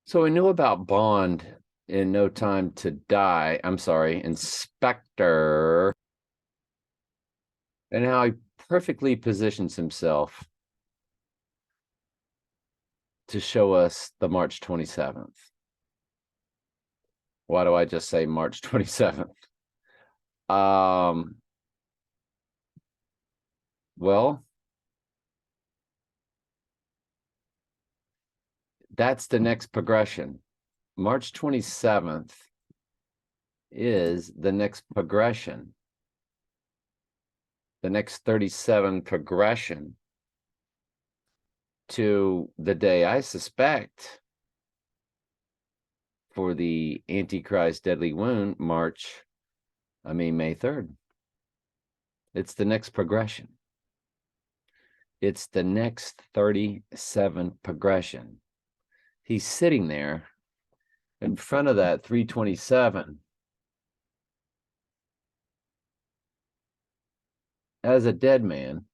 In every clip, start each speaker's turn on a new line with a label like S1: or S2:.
S1: So we knew about Bond in No Time to Die. I'm sorry, Inspector, and how he perfectly positions himself to show us the March 27th. Why do I just say March 27th? Um, well, that's the next progression. March 27th is the next progression, the next 37 progression to the day I suspect for the Antichrist deadly wound, May 3rd. It's the next progression. It's the next 37 progression. He's sitting there in front of that 327 as a dead man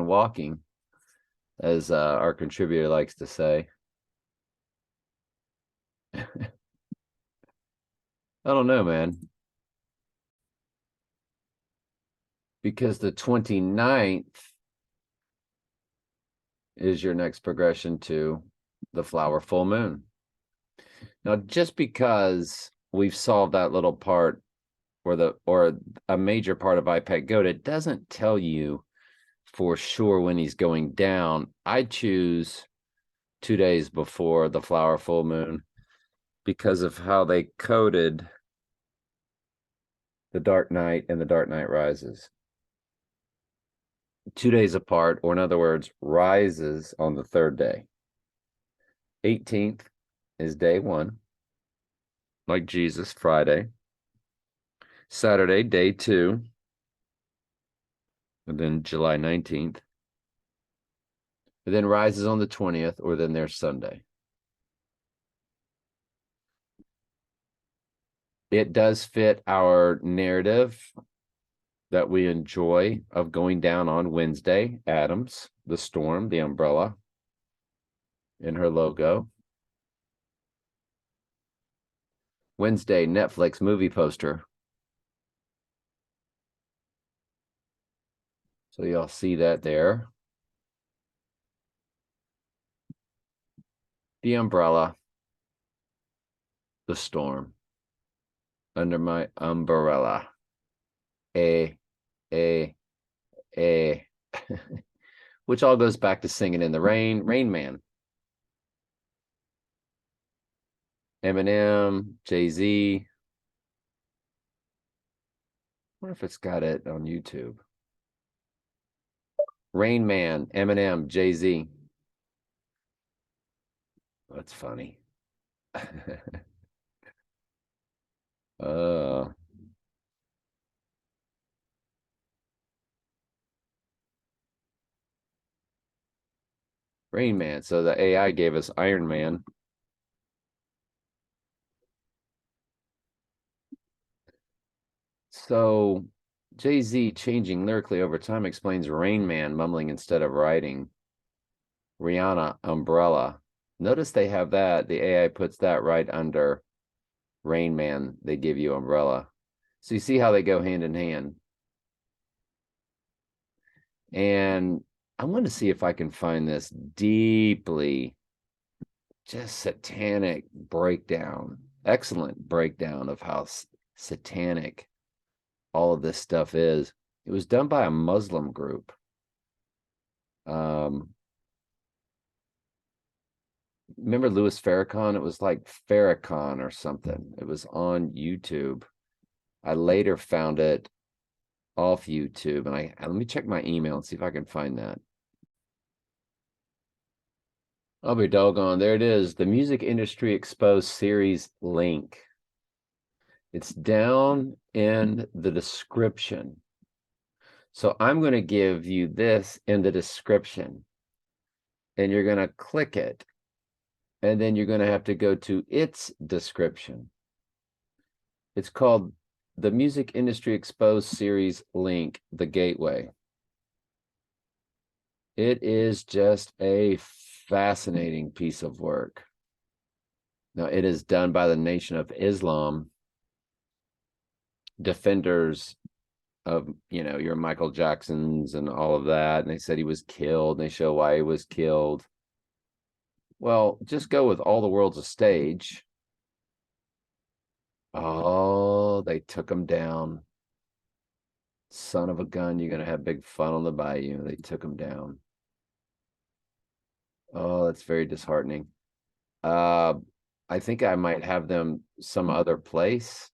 S1: walking, as our contributor likes to say. I don't know, man. Because the 29th is your next progression to the flower full moon. Now, just because we've solved that little part or a major part of IPEC Goat, it doesn't tell you for sure when he's going down. I choose 2 days before the flower full moon because of how they coded the Dark Knight and the Dark Knight Rises. 2 days apart, or in other words, rises on the third day. 18th is day one, like Jesus, Friday. Saturday, day two, and then July 19th. And then rises on the 20th, or then there's Sunday. It does fit our narrative that we enjoy of going down on Wednesday. Adams, the storm, the umbrella in her logo. Wednesday, Netflix movie poster. So y'all see that there. The umbrella, the storm, under my umbrella. Which all goes back to Singing in the Rain, Rain Man. Eminem, Jay-Z. I wonder if it's got it on YouTube. Rain Man, Eminem, Jay-Z. That's funny. Rain Man. So the AI gave us Iron Man. So Jay-Z changing lyrically over time explains Rain Man mumbling instead of writing. Rihanna, umbrella. Notice they have that. The AI puts that right under Rain Man. They give you umbrella. So you see how they go hand in hand. And I want to see if I can find this deeply just satanic breakdown, excellent breakdown of how satanic all of this stuff is. It was done by a Muslim group. Remember Louis Farrakhan? It was like Farrakhan or something. It was on YouTube. I later found it off YouTube, and let me check my email and see if I can find that. I'll be doggone. There it is. The Music Industry Exposed series link. It's down in the description. So I'm going to give you this in the description, and you're going to click it, and then you're going to have to go to its description. It's called the Music Industry Exposed series link, The Gateway. It is just a fascinating piece of work. Now, it is done by the Nation of Islam, defenders of, you know, your Michael Jacksons and all of that. And they said he was killed. And they show why he was killed. Well, just go with All the World's a Stage. Oh, they took him down. Son of a gun, you're going to have big fun on the bayou. They took him down. Oh, that's very disheartening. I think I might have them some other place.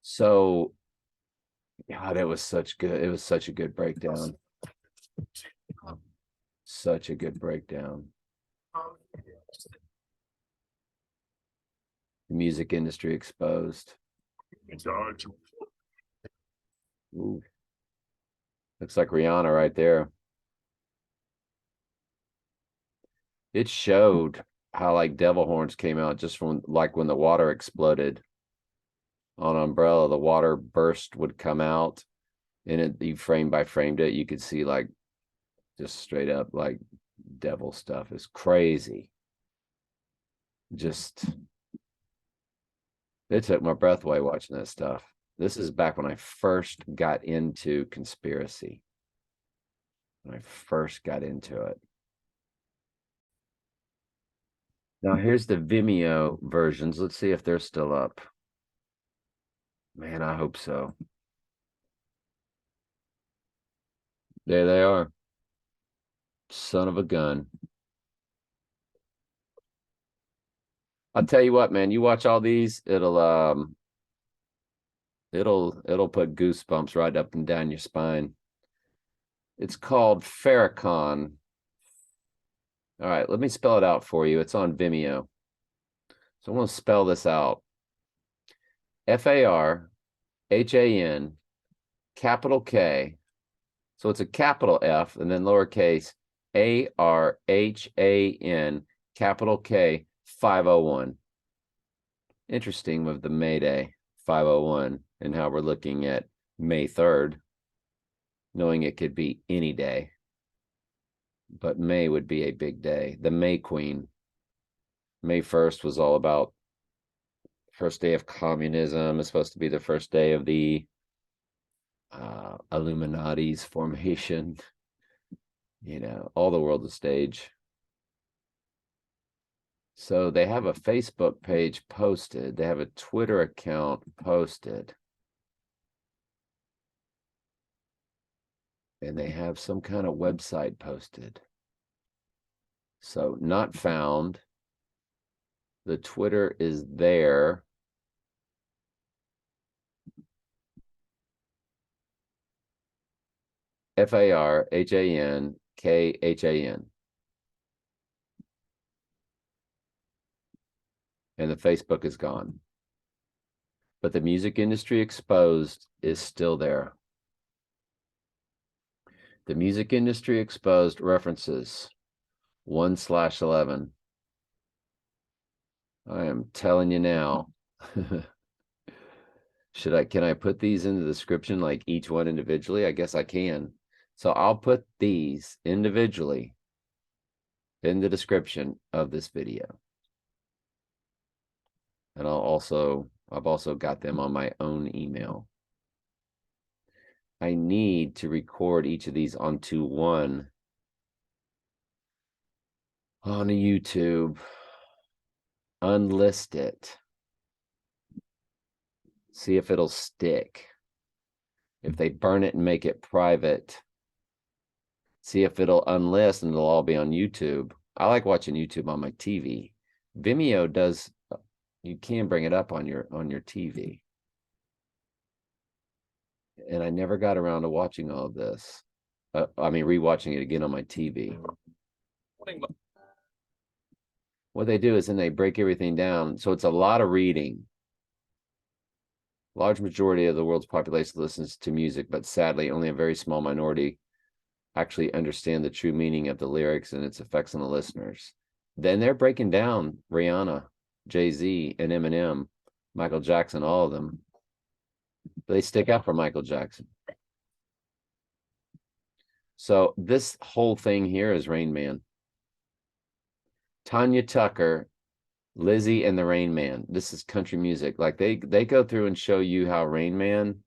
S1: So, God, it was such a good breakdown. Such a good breakdown. The music industry exposed. Ooh. Looks like Rihanna right there. It showed how like devil horns came out just from like when the water exploded on Umbrella, the water burst would come out, and it, you frame by framed it, you could see like just straight up like devil stuff. Is crazy. Just, it took my breath away watching that stuff. This is back when I first got into conspiracy. When I first got into it. Now here's the Vimeo versions. Let's see if they're still up. Man, I hope so. There they are. Son of a gun. I'll tell you what, man, you watch all these, it'll put goosebumps right up and down your spine. It's called Farrakhan. All right, let me spell it out for you. It's on Vimeo. So I want to spell this out. Farhan, capital K. So it's a capital F and then lowercase Arhan, capital K, 501. Interesting with the May Day 501 and how we're looking at May 3rd, knowing it could be any day. But May would be a big day. The May Queen. May 1st was all about first day of communism. It's supposed to be the first day of the Illuminati's formation. You know, all the world is stage. So they have a Facebook page posted. They have a Twitter account posted. And they have some kind of website posted. So not found. The Twitter is there. Farhankhan. And the Facebook is gone. But the Music Industry Exposed is still there. The Music Industry Exposed references 1/11. I am telling you now. Can I put these in the description, like each one individually? I guess I can. So I'll put these individually in the description of this video. And I've also got them on my own email. I need to record each of these onto one on a YouTube, unlist it, see if it'll stick. If they burn it and make it private, see if it'll unlist and it'll all be on YouTube. I like watching YouTube on my TV. Vimeo does, you can bring it up on your TV. And I never got around to watching all of this. Rewatching it again on my TV. What they do is then they break everything down. So it's a lot of reading. Large majority of the world's population listens to music, but sadly, only a very small minority actually understand the true meaning of the lyrics and its effects on the listeners. Then they're breaking down Rihanna, Jay-Z, and Eminem, Michael Jackson, all of them. They stick out for Michael Jackson. So this whole thing here is Rain Man. Tanya Tucker, Lizzie and the Rain Man. This is country music. Like they go through and show you how Rain Man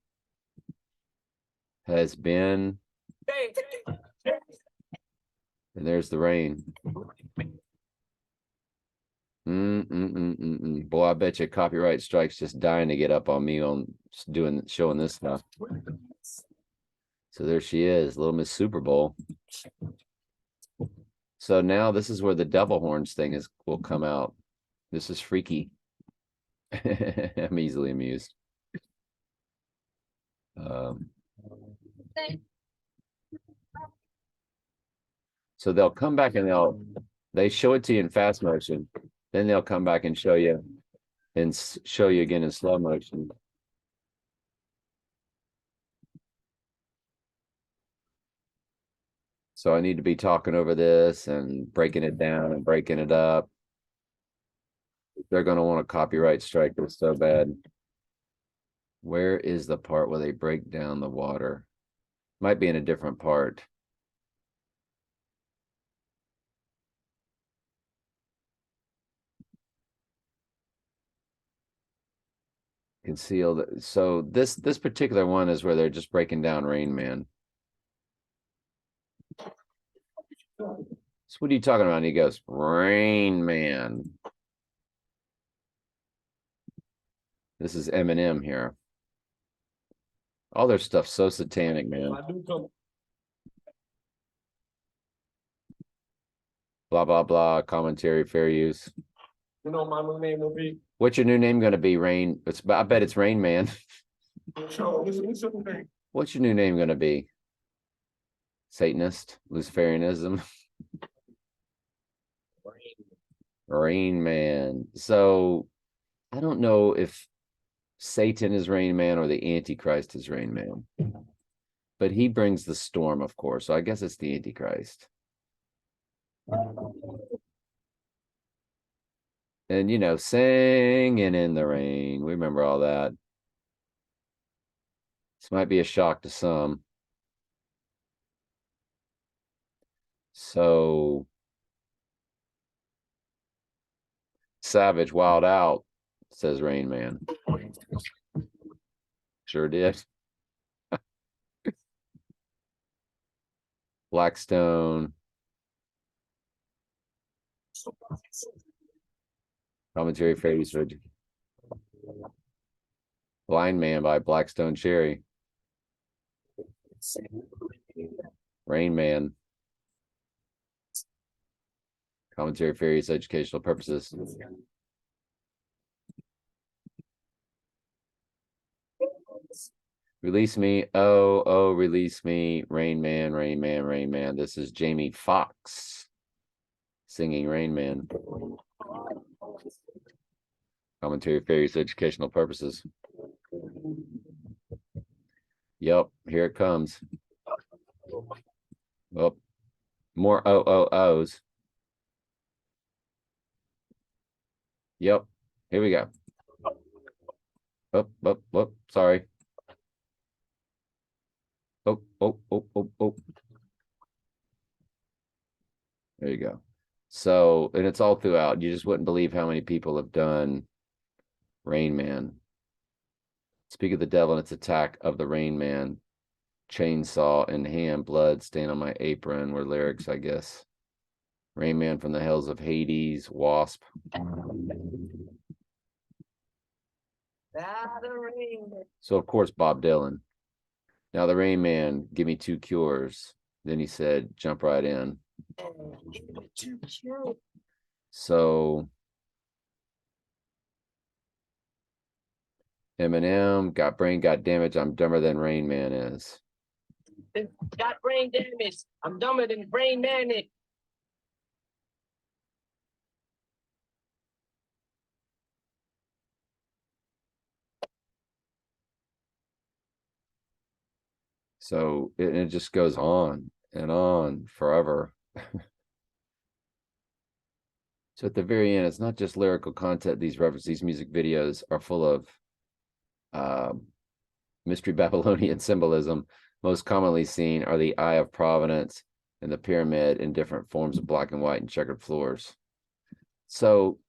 S1: has been. And there's the rain. Boy, I bet you copyright strikes just dying to get up on me on showing this stuff. So there she is, Little Miss Super Bowl. So now this is where the devil horns thing will come out. This is freaky. I'm easily amused. So they'll come back and they show it to you in fast motion. Then they'll come back and show you again in slow motion. So I need to be talking over this and breaking it down and breaking it up. They're going to want a copyright strike this so bad. Where is the part where they break down the water? Might be in a different part. Concealed. So this particular one is where they're just breaking down Rain Man. So what are you talking about? And he goes, Rain Man. This is Eminem here. All their stuff's so satanic, man. Blah, blah, blah. Commentary, fair use.
S2: You know my new name will be?
S1: What's your new name going to be, Rain? I bet it's Rain Man. What's your new name going to be? Satanist? Luciferianism? Rain Man. So I don't know if Satan is Rain Man or the Antichrist is Rain Man. But he brings the storm, of course. So I guess it's the Antichrist. And, you know, singing in the rain. We remember all that. This might be a shock to some. So, Savage Wild Out, says Rain Man. Sure did. Blackstone. Commentary Freddy's Blind Man by Blackstone Cherry. Rain Man. Commentary for various educational purposes. Release me. Oh, oh, release me. Rain Man, Rain Man, Rain Man. This is Jamie Foxx singing Rain Man. Commentary for various educational purposes. Yep, here it comes. Oh, more OOOs. Yep, here we go. Oh, sorry. Oh. There you go. So, and it's all throughout. You just wouldn't believe how many people have done Rain Man. Speak of the devil and its attack of the Rain Man. Chainsaw in hand, blood stain on my apron were lyrics, I guess. Rain Man from the hells of Hades, Wasp. So, of course, Bob Dylan. Now, the Rain Man, give me 2 cures. Then he said, jump right in. So, Eminem, got brain, got damage. I'm dumber than Rain Man is.
S2: Got brain damage. I'm dumber than Brain Man.
S1: So it just goes on and on forever. So at the very end, it's not just lyrical content. These music videos are full of mystery Babylonian symbolism. most commonly seen are the Eye of Providence and the pyramid in different forms of black and white and checkered floors. So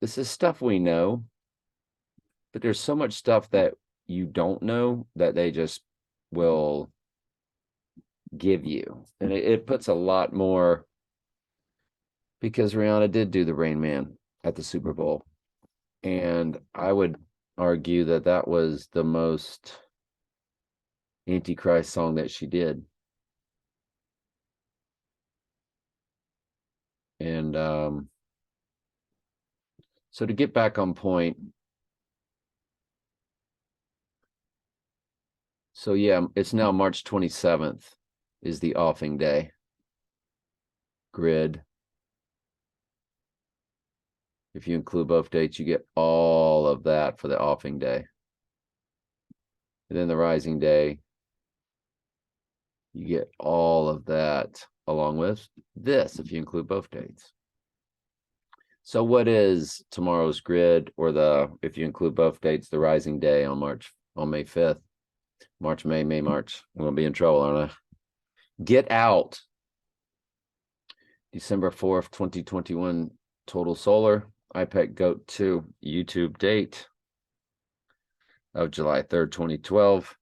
S1: this is stuff we know, but there's so much stuff that you don't know that they just will give you. And it puts a lot more, because Rihanna did do the Rain Man at the Super Bowl. And I would argue that that was the most Antichrist song that she did. And so to get back on point, so yeah, it's now March 27th is the offing day. Grid. If you include both dates, you get all of that for the offing day. And then the rising day, you get all of that along with this if you include both dates. So what is tomorrow's grid, or if you include both dates, the rising day on May 5th? March, May, March. I'm gonna be in trouble, aren't I? Get out. December 4th, 2021, total solar. IPEC GOAT 2 YouTube date of July 3rd, 2012.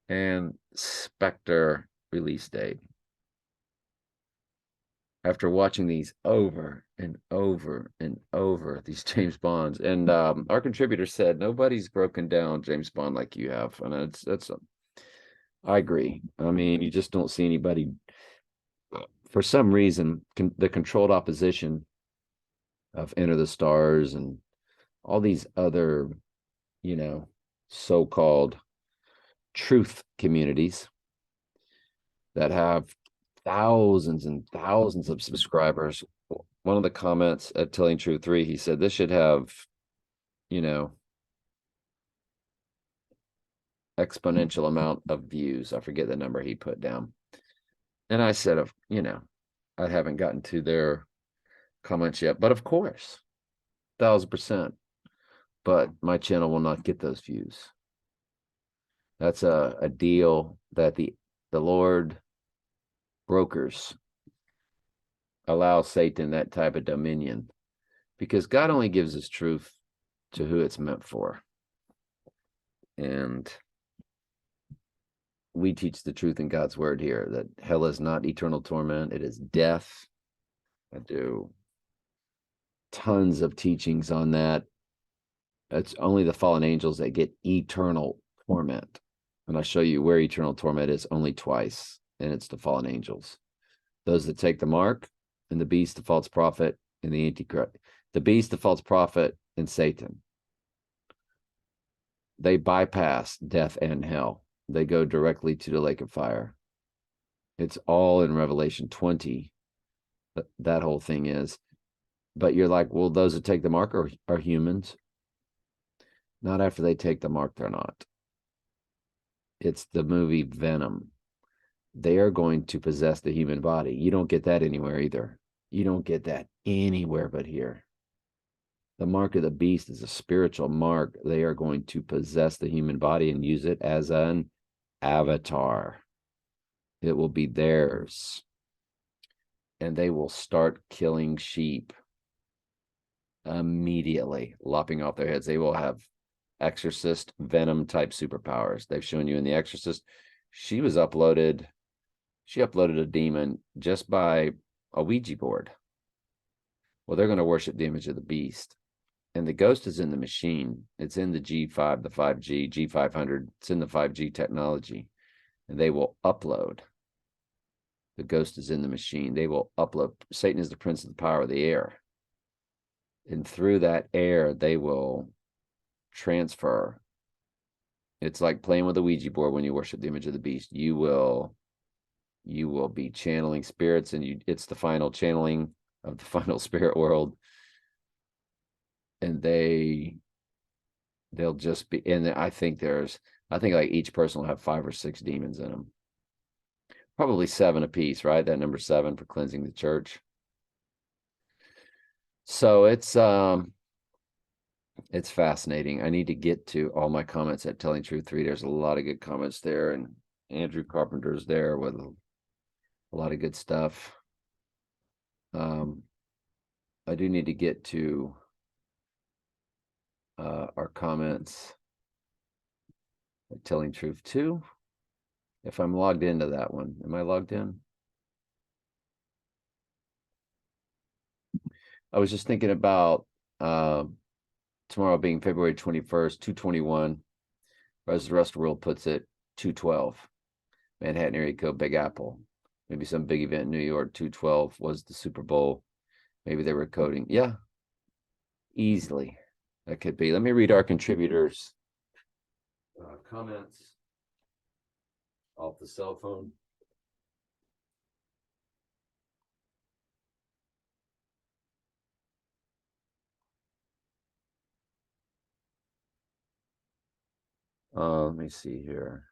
S1: And Spectre release date. After watching these over and over and over, these James Bonds, and our contributor said nobody's broken down James Bond like you have, and I agree. I mean, you just don't see anybody. For some reason, the controlled opposition of Enter the Stars and all these other, so-called truth communities that have thousands and thousands of subscribers. One of the comments at Telling Truth 3, he said this should have, exponential amount of views. I forget the number he put down. And I said, I haven't gotten to their comments yet, but of course, 1000%. But my channel will not get those views. That's a deal that the Lord brokers allow Satan that type of dominion, because God only gives his truth to who it's meant for. And we teach the truth in God's word here, that hell is not eternal torment, it is death. I do tons of teachings on that. It's only the fallen angels that get eternal torment. And I show you where eternal torment is only twice, and it's the fallen angels. Those that take the mark, and the beast, the false prophet, and the antichrist. The beast, the false prophet, and Satan. They bypass death and hell. They go directly to the lake of fire. It's all in Revelation 20. That whole thing is. But you're like, well, those that take the mark are humans. Not after they take the mark, they're not. It's the movie Venom. They are going to possess the human body. You don't get that anywhere either. You don't get that anywhere but here. The mark of the beast is a spiritual mark. They are going to possess the human body and use it as an avatar. It will be theirs. And they will start killing sheep immediately, lopping off their heads. They will have Exorcist Venom type superpowers. They've shown you in The Exorcist. She uploaded a demon just by a Ouija board. Well, they're going to worship the image of the beast. And the ghost is in the machine. It's in the G5, the 5G, G500. It's in the 5G technology. And they will upload. The ghost is in the machine. They will upload. Satan is the prince of the power of the air. And through that air, they will transfer. It's like playing with a Ouija board when you worship the image of the beast. You will be channeling spirits, and it's the final channeling of the final spirit world. And they'll just be, and I think like each person will have 5 or 6 demons in them. Probably 7 apiece, right? That number 7 for cleansing the church. So it's fascinating. I need to get to all my comments at Telling Truth 3. There's a lot of good comments there, Andrew Carpenter's there with a lot of good stuff. I do need to get to our comments. Telling Truth 2. If I'm logged into that one, am I logged in? I was just thinking about tomorrow being February 21st, 221. As the rest of the world puts it, 212. Manhattan area code, Big Apple. Maybe some big event in New York, 212 was the Super Bowl. Maybe they were coding. Yeah, easily. That could be. Let me read our contributors' comments off the cell phone. Let me see here.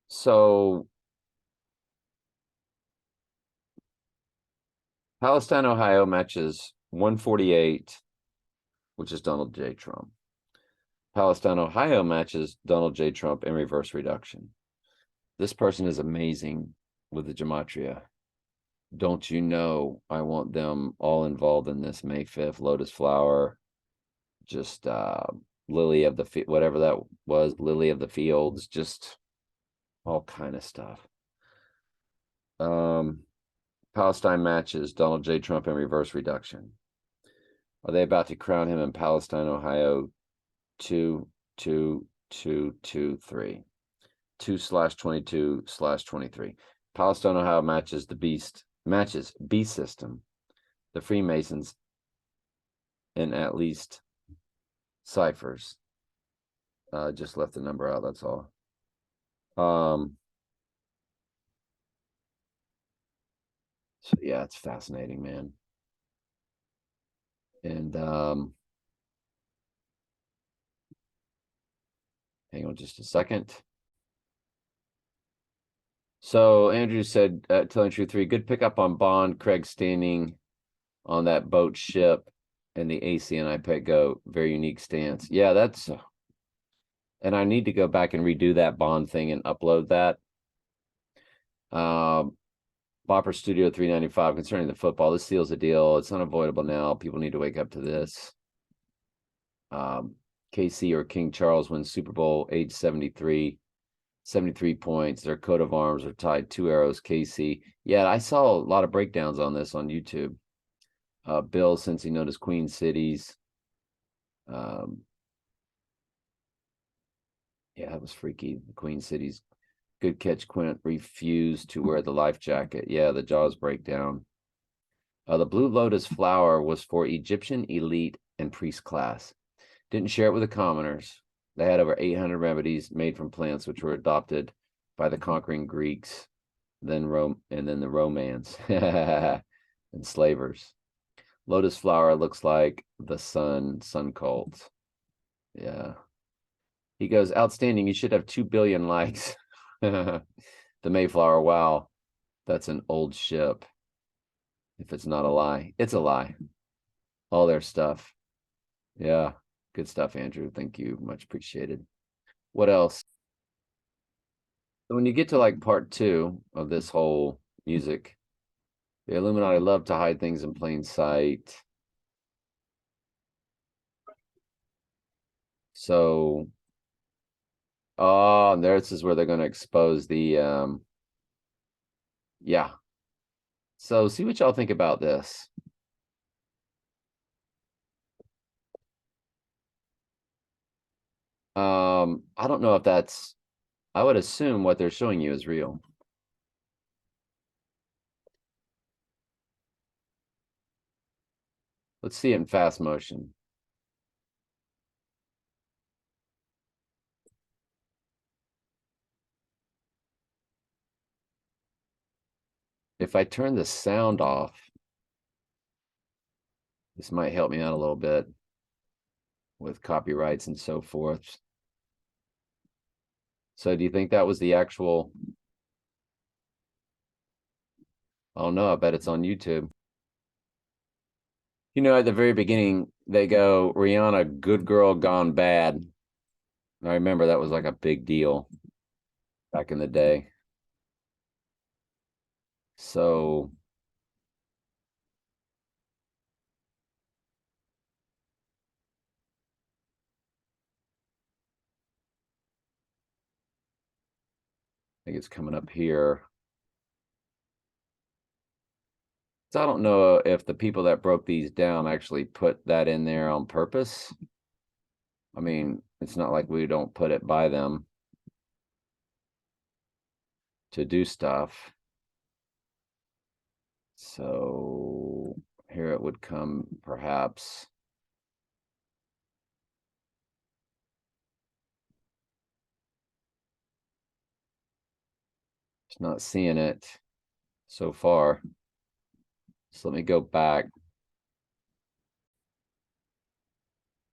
S1: So Palestine, Ohio matches 148, which is Donald J. Trump. Palestine, Ohio matches Donald J. Trump in reverse reduction. This person is amazing with the gematria. Don't you know I want them all involved in this May 5th lotus flower, just lily of the whatever that was, lily of the fields, just all kind of stuff. Palestine matches Donald J. Trump in reverse reduction. Are they about to crown him in Palestine, Ohio? 2/22/23. 2/22/23. Palestine, Ohio matches the beast system, the Freemasons, and at least ciphers. Just left the number out, that's all. So yeah, it's fascinating, man. And hang on just a second. So Andrew said, telling Truth 3, good pickup on Bond, Craig standing on that boat ship, and the AC and iPad Go, very unique stance. Yeah, that's, and I need to go back and redo that Bond thing and upload that. Bopper Studio 395, concerning the football, this seals the deal. It's unavoidable now. People need to wake up to this. KC or King Charles wins Super Bowl, age 73. 73 points. Their coat of arms are tied 2 arrows. KC. Yeah, I saw a lot of breakdowns on this on YouTube. Bill, since he known as Queen Cities. Yeah, that was freaky. The Queen Cities. Good catch, Quint. Refused to wear the life jacket. Yeah, the jaws break down. The Blue Lotus flower was for Egyptian elite and priest class. Didn't share it with the commoners. They had over 800 remedies made from plants which were adopted by the conquering Greeks, then the Romans and slavers. Lotus flower looks like the sun cult. Yeah. He goes, outstanding. You should have 2 billion likes. The Mayflower. Wow. That's an old ship. If it's not a lie, it's a lie. All their stuff. Yeah. Good stuff, Andrew. Thank you. Much appreciated. What else? When you get to like part 2 of this whole music, the Illuminati love to hide things in plain sight. So, oh, this is where they're going to expose the, yeah. So see what y'all think about this. I don't know if that's, I would assume what they're showing you is real. Let's see it in fast motion. If I turn the sound off, this might help me out a little bit with copyrights and so forth. So do you think that was the actual? Oh no, I bet it's on YouTube. You know, at the very beginning, they go, Rihanna, good girl gone bad. I remember that was like a big deal back in the day. So I think it's coming up here. So I don't know if the people that broke these down actually put that in there on purpose. I mean, it's not like we don't put it by them to do stuff. So here it would come, perhaps. Just not seeing it so far. So let me go back.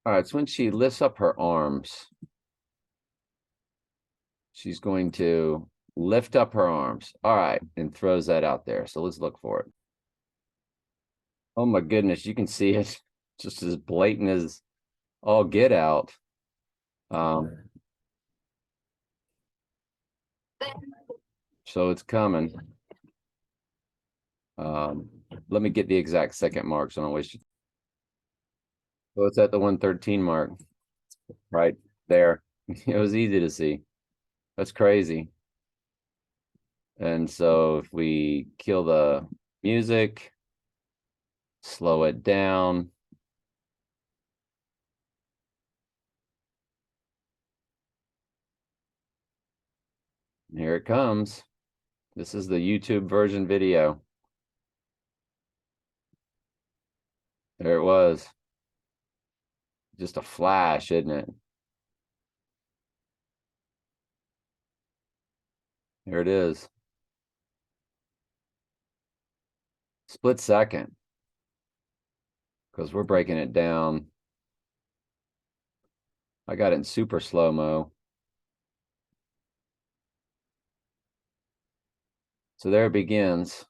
S1: All right, it's when she lifts up her arms. She's going to lift up her arms. All right, and throws that out there. So let's look for it. Oh my goodness, you can see it just as blatant as all get out. So it's coming. Let me get the exact second mark so I don't waste. So it's at the 113 mark, right there. It was easy to see. That's crazy. And so if we kill the music, slow it down. Here it comes. This is the YouTube version video. There it was. Just a flash, isn't it? Here it is. Split second. Because we're breaking it down. I got it in super slow-mo. So there it begins.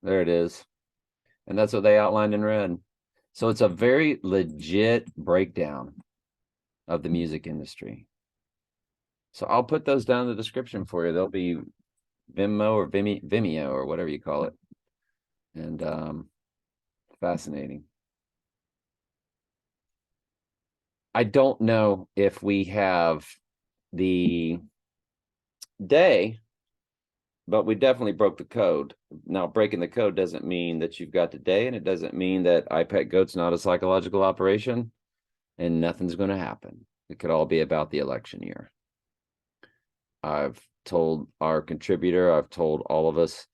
S1: There it is. And that's what they outlined in red. So it's a very legit breakdown of the music industry. So I'll put those down in the description for you. They'll be Vimeo or Vimeo or whatever you call it. And fascinating. I don't know if we have the day, but we definitely broke the code. Now, breaking the code doesn't mean that you've got the day, and it doesn't mean that iPet Goat's not a psychological operation and nothing's going to happen. It could all be about the election year. I've told our contributor, I've told all of us,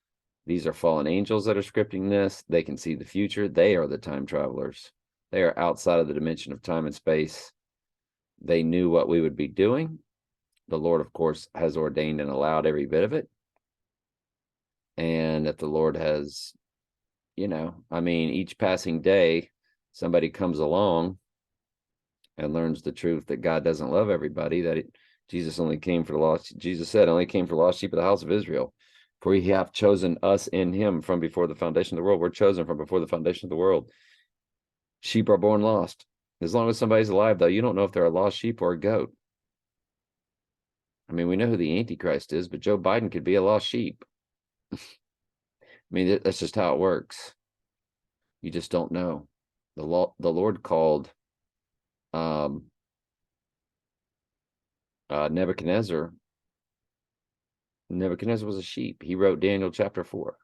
S1: these are fallen angels that are scripting this. They can see the future. They are the time travelers. They are outside of the dimension of time and space. They knew what we would be doing. The Lord, of course, has ordained and allowed every bit of it. And that the Lord has, I mean, each passing day, somebody comes along and learns the truth that God doesn't love everybody, that Jesus only came for the lost. Jesus said, only came for the lost sheep of the house of Israel. For he hath chosen us in him from before the foundation of the world. We're chosen from before the foundation of the world. Sheep are born lost. As long as somebody's alive, though, you don't know if they're a lost sheep or a goat. I mean, we know who the Antichrist is, but Joe Biden could be a lost sheep. I mean, that's just how it works. You just don't know. The Lord called Nebuchadnezzar. Nebuchadnezzar was a sheep. He wrote Daniel chapter 4.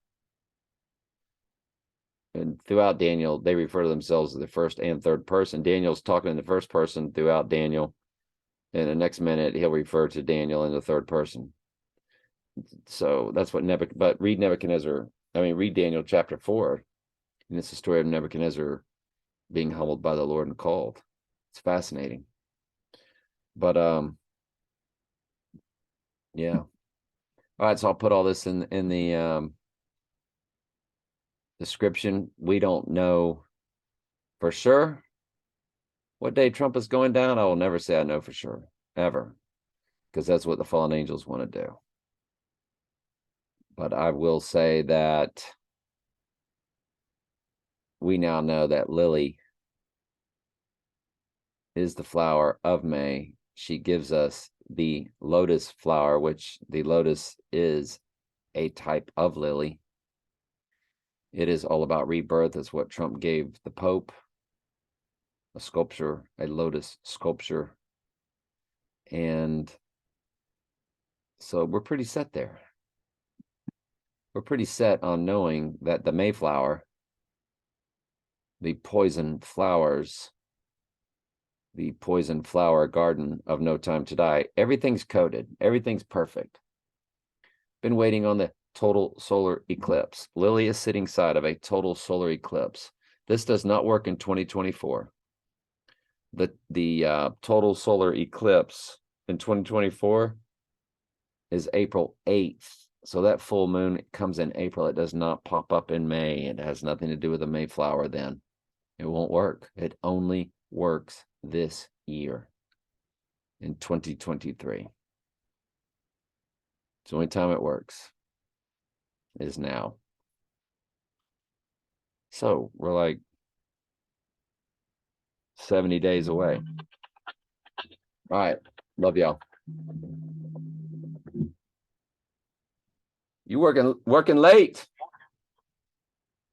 S1: And throughout Daniel, they refer to themselves as the first and third person. Daniel's talking in the first person throughout Daniel. And the next minute, he'll refer to Daniel in the third person. So that's what but read read Daniel chapter 4. And it's the story of Nebuchadnezzar being humbled by the Lord and called. It's fascinating. But yeah. All right, so I'll put all this in the description. We don't know for sure what day Trump is going down. I will never say I know for sure, ever, because that's what the fallen angels want to do. But I will say that we now know that Lily is the flower of May. She gives us the lotus flower, which the lotus is a type of lily. It is all about rebirth, is what Trump gave the Pope. A sculpture, a lotus sculpture. And so we're pretty set there. We're pretty set on knowing that the Mayflower, the poison flowers, the poison flower garden of No Time to Die, everything's coded, everything's perfect. Been waiting on the total solar eclipse. Lily is sitting side of a total solar eclipse. This does not work in 2024. The total solar eclipse in 2024 is April 8th. So that full moon comes in April. It does not pop up in May. It has nothing to do with the Mayflower then. It won't work. It only works this year in 2023. It's the only time it works is now. So we're like 70 days away. All right. Love y'all. You working late?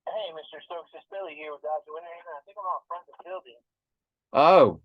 S2: Hey, Mr. Stokes, it's Billy here with Dr. Winter. I think I'm out front of the building.
S1: Oh,